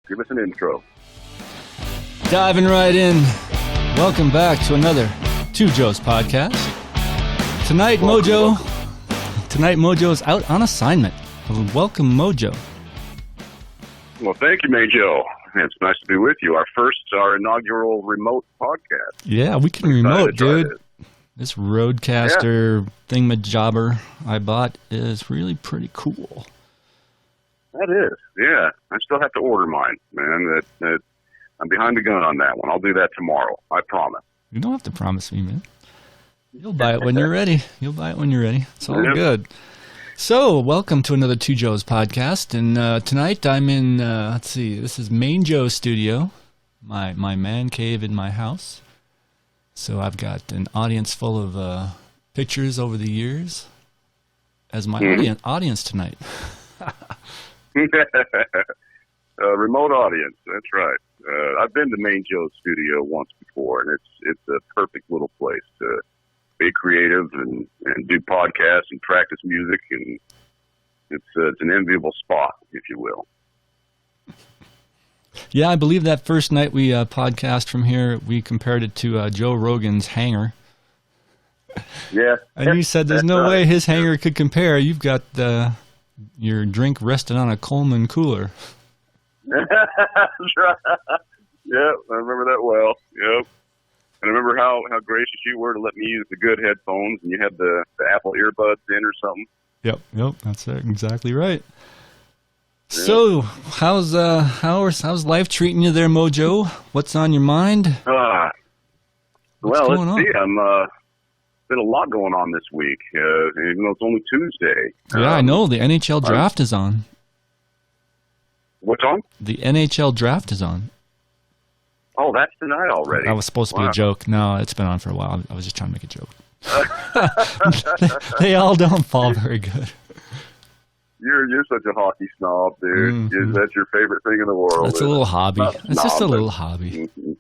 Give us an intro. Diving right in. Welcome back to another Two Joes podcast. Tonight, Mojo is out on assignment. Welcome, Mojo. Well, thank you, Joe. It's nice to be with you. Our inaugural remote podcast. Yeah, we can remote, dude. This Roadcaster thingamajobber I bought is really pretty cool. That is, yeah. I still have to order mine, man. I'm behind the gun on that one. I'll do that tomorrow. I promise. You don't have to promise me, man. You'll buy it when you're ready. It's all good. So, welcome to another Two Joes podcast. And tonight I'm in, this is Main Joe's studio, my man cave in my house. So I've got an audience full of pictures over the years as my audience tonight. Remote audience, that's right. I've been to Main Joe's studio once before, and it's a perfect little place to be creative and do podcasts and practice music, and it's an enviable spot, if you will. Yeah, I believe that first night we podcast from here, we compared it to Joe Rogan's hangar. Yeah. And you said there's no way his hangar could compare. You've got your drink resting on a Coleman cooler. That's right. Yep, I remember that well. Yep. And I remember how gracious you were to let me use the good headphones, and you had the Apple earbuds in or something. Yep, that's exactly right. Yeah. So, how's life treating you there, Mojo? What's on your mind? Well, let's see. Been a lot going on this week, even though it's only Tuesday. Yeah, I know. The NHL draft is on. What's on? The NHL draft is on. Oh, that's tonight already. That was supposed to be a joke. No, it's been on for a while. I was just trying to make a joke. They all don't fall very good. You're such a hockey snob, dude. Mm-hmm. That's your favorite thing in the world. It's a little hobby. It's just a little hobby. Mm-hmm.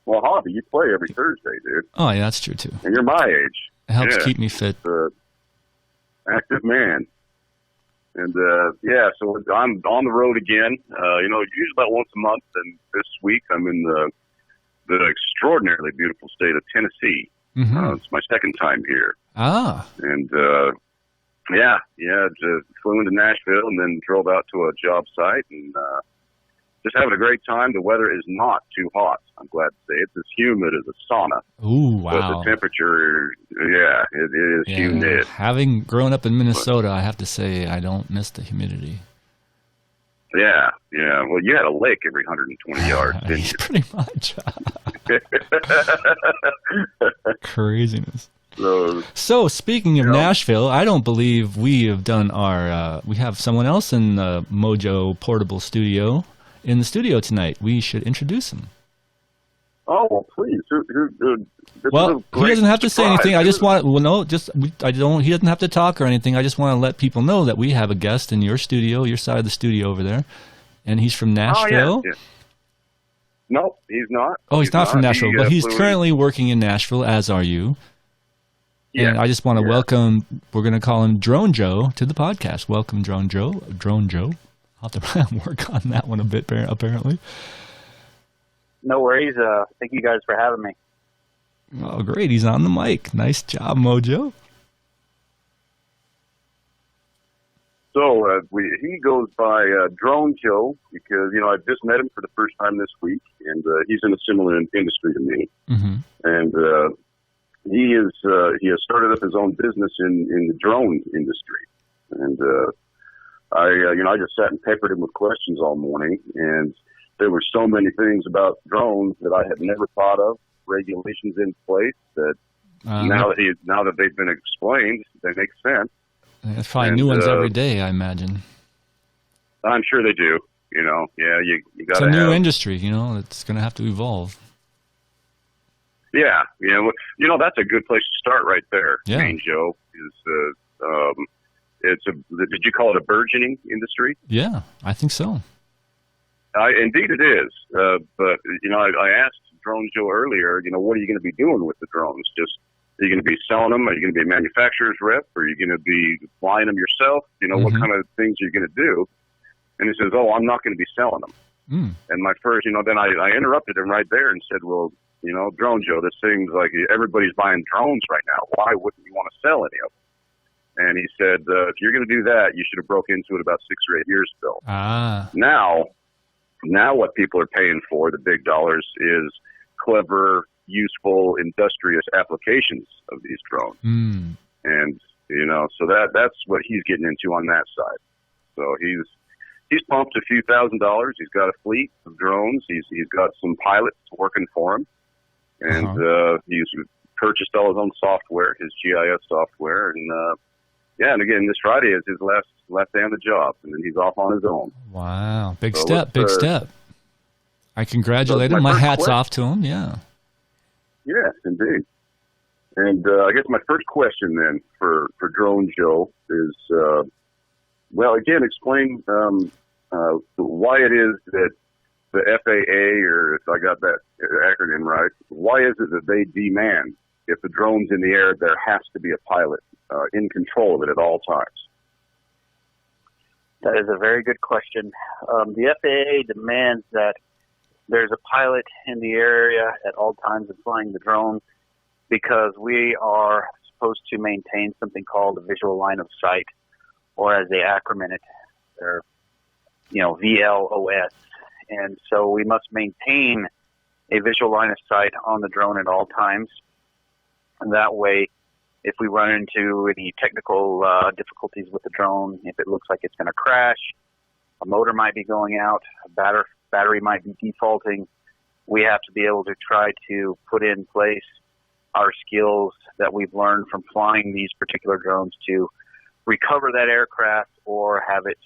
Well, hobby, you play every Thursday, dude. Oh, yeah, that's true, too. And you're my age. It helps keep me fit. Active man. And, so I'm on the road again. Usually about once a month, and this week I'm in the extraordinarily beautiful state of Tennessee. Mm-hmm. It's my second time here. Ah. And, just flew into Nashville and then drove out to a job site and just having a great time. The weather is not too hot, I'm glad to say. It's as humid as a sauna. Ooh, wow. But the temperature, it is humid. Having grown up in Minnesota, I have to say I don't miss the humidity. Yeah. Well, you had a lake every 120 yards, didn't you? Pretty much. Craziness. So speaking of Nashville, I don't believe we have done we have someone else in the Mojo Portable Studio in the studio tonight. We should introduce him. Oh, well, please. He doesn't have to say anything. I just want he doesn't have to talk or anything. I just want to let people know that we have a guest in your studio, your side of the studio over there, and he's from Nashville. Oh, yeah. No, he's not. Oh, he's not from Nashville, but he's currently working in Nashville, as are you. Yeah, and I just want to welcome, we're going to call him DroneJoe to the podcast. Welcome, DroneJoe. I'll have to work on that one a bit, apparently. No worries. Thank you guys for having me. Oh, great. He's on the mic. Nice job, Mojo. So he goes by DroneJoe because, I just met him for the first time this week, and he's in a similar industry to me. Mm-hmm. And he has started up his own business in the drone industry. And I just sat and peppered him with questions all morning, and there were so many things about drones that I had never thought of, regulations in place that now that they've been explained, they make sense. There's probably new ones every day, I imagine. I'm sure they do. You got to. It's a new industry. It's going to have to evolve. Yeah, that's a good place to start right there. Yeah. Main Joe did you call it a burgeoning industry? Yeah, I think so. Indeed it is. But I asked DroneJoe earlier, what are you going to be doing with the drones? Are you going to be selling them? Are you going to be a manufacturer's rep? Are you going to be flying them yourself? What kind of things are you going to do? And he says, I'm not going to be selling them. And my first, then I interrupted him right there and said, well, DroneJoe, this thing's like everybody's buying drones right now. Why wouldn't you want to sell any of them? And he said, if you're going to do that, you should have broke into it about 6 or 8 years ago. Now what people are paying for, the big dollars, is clever, useful, industrious applications of these drones. And, so that's what he's getting into on that side. So he's pumped a few $1,000s. He's got a fleet of drones. He's got some pilots working for him. And he's purchased all his own software, his GIS software. And, and again, this Friday is his last day on the job, and then he's off on his own. Wow. Big step. I congratulate him. My hat's off to him, yeah. Yes, indeed. And I guess my first question then for DroneJoe is, again, explain why it is that the FAA, or if I got that acronym right, why is it that they demand if the drone's in the air, there has to be a pilot in control of it at all times? That is a very good question. The FAA demands that there's a pilot in the area at all times of flying the drone because we are supposed to maintain something called a visual line of sight, or as they acronym it, or VLOS. And so we must maintain a visual line of sight on the drone at all times. And that way, if we run into any technical difficulties with the drone, if it looks like it's going to crash, a motor might be going out, a battery might be defaulting, we have to be able to try to put in place our skills that we've learned from flying these particular drones to recover that aircraft or have it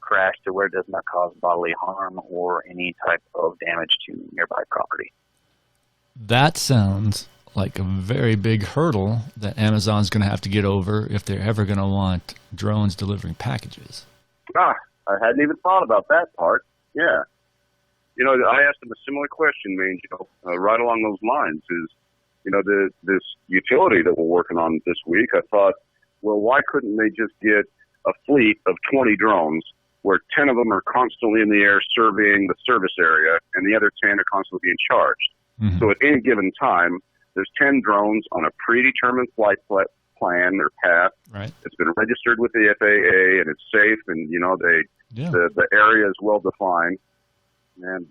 crash to where it does not cause bodily harm or any type of damage to nearby property. That sounds like a very big hurdle that Amazon's going to have to get over if they're ever going to want drones delivering packages. I hadn't even thought about that part. Yeah. I asked them a similar question, right along those lines is, this utility that we're working on this week, I thought, well, why couldn't they just get a fleet of 20 drones where 10 of them are constantly in the air surveying the service area and the other 10 are constantly being charged? So at any given time, there's 10 drones on a predetermined flight plan or path. Right. It's been registered with the FAA and it's safe, and the area is well defined. And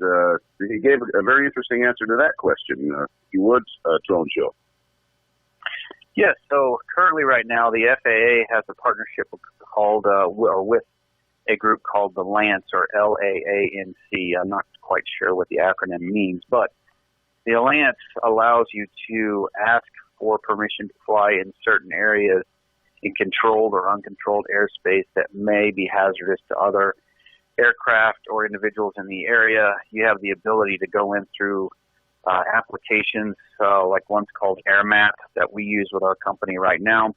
he gave a very interesting answer to that question. If you would, DroneJoe. Yes. So currently, right now, the FAA has a partnership called with a group called the LANC, or LAANC. I'm not quite sure what the acronym means, but the LANC allows you to ask for permission to fly in certain areas in controlled or uncontrolled airspace that may be hazardous to other aircraft or individuals in the area. You have the ability to go in through applications like one's called AirMap that we use with our company right now.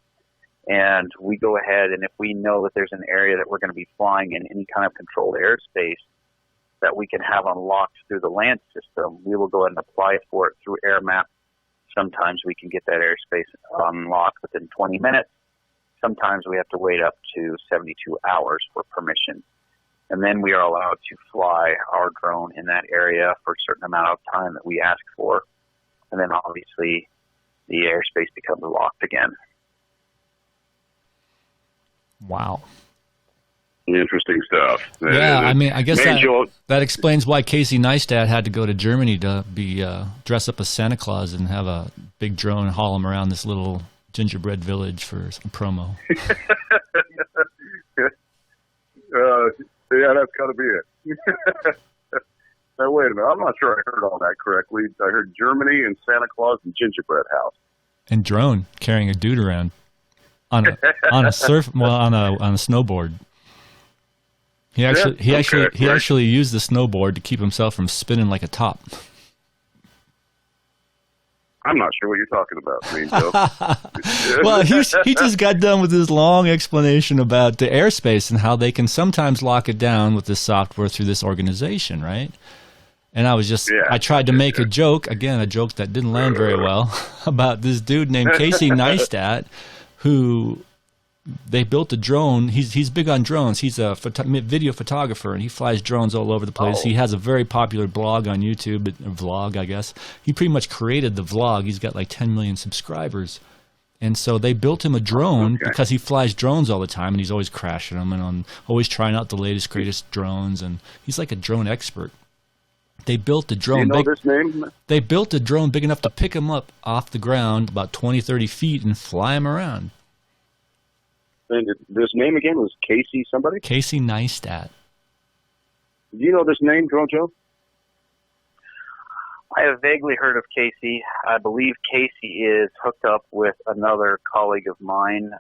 And we go ahead, and if we know that there's an area that we're going to be flying in any kind of controlled airspace that we can have unlocked through the LANC system, we will go ahead and apply for it through AirMap. Sometimes we can get that airspace unlocked within 20 minutes. Sometimes we have to wait up to 72 hours for permission. And then we are allowed to fly our drone in that area for a certain amount of time that we ask for. And then obviously the airspace becomes locked again. Wow. Interesting stuff. Yeah, I guess that explains why Casey Neistat had to go to Germany to dress up as Santa Claus and have a big drone haul him around this little gingerbread village for some promo. Yeah, that's got to be it. Now, wait a minute. I'm not sure I heard all that correctly. I heard Germany and Santa Claus and gingerbread house. And drone carrying a dude around on a snowboard. He actually used the snowboard to keep himself from spinning like a top. I'm not sure what you're talking about, Joe. Well, he just got done with his long explanation about the airspace and how they can sometimes lock it down with this software through this organization, right? And I tried to make a joke, again, a joke that didn't land very well, about this dude named Casey Neistat, who they built a drone. He's big on drones. He's a video photographer, and he flies drones all over the place. He has a very popular blog on YouTube, a vlog, I guess. He pretty much created the vlog. He's got like 10 million subscribers. And so they built him a drone because he flies drones all the time, and he's always crashing them and always trying out the latest, greatest drones. And he's like a drone expert. They built a drone. Do you know this name? They built a drone big enough to pick him up off the ground about 20, 30 feet and fly him around. And this name again was Casey somebody? Casey Neistat. Do you know this name, DroneJoe? I have vaguely heard of Casey. I believe Casey is hooked up with another colleague of mine,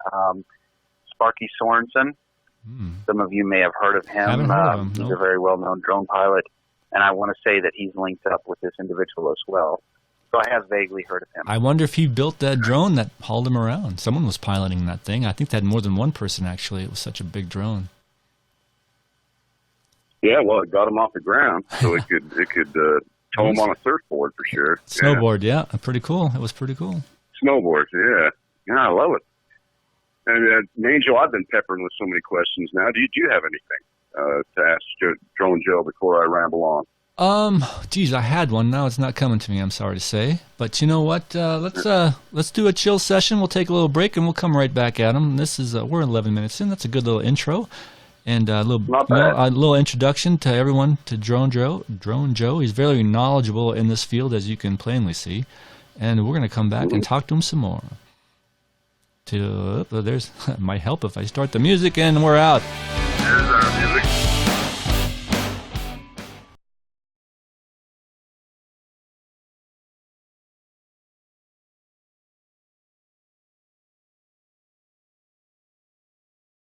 Sparky Sorensen. Some of you may have heard of him. Haven't heard of him, He's a very well-known drone pilot, and I want to say that he's linked up with this individual as well. So I have vaguely heard of him. I wonder if he built that drone that hauled him around. Someone was piloting that thing. I think they had more than one person, actually. It was such a big drone. Yeah, well, it got him off the ground, so it could tow him on a surfboard for sure. Snowboard, yeah. Pretty cool. It was pretty cool. Snowboard, yeah. Yeah, I love it. And Angel, I've been peppering with so many questions now. Do you have anything to ask DroneJoe before I ramble on? Geez, I had one. Now it's not coming to me, I'm sorry to say. But you know what? Let's do a chill session. We'll take a little break, and we'll come right back at them. This is we're 11 minutes in. That's a good little intro. And a little introduction to everyone to DroneJoe. He's very knowledgeable in this field, as you can plainly see. And we're going to come back and talk to him some more. Might help if I start the music, and we're out. There's our music.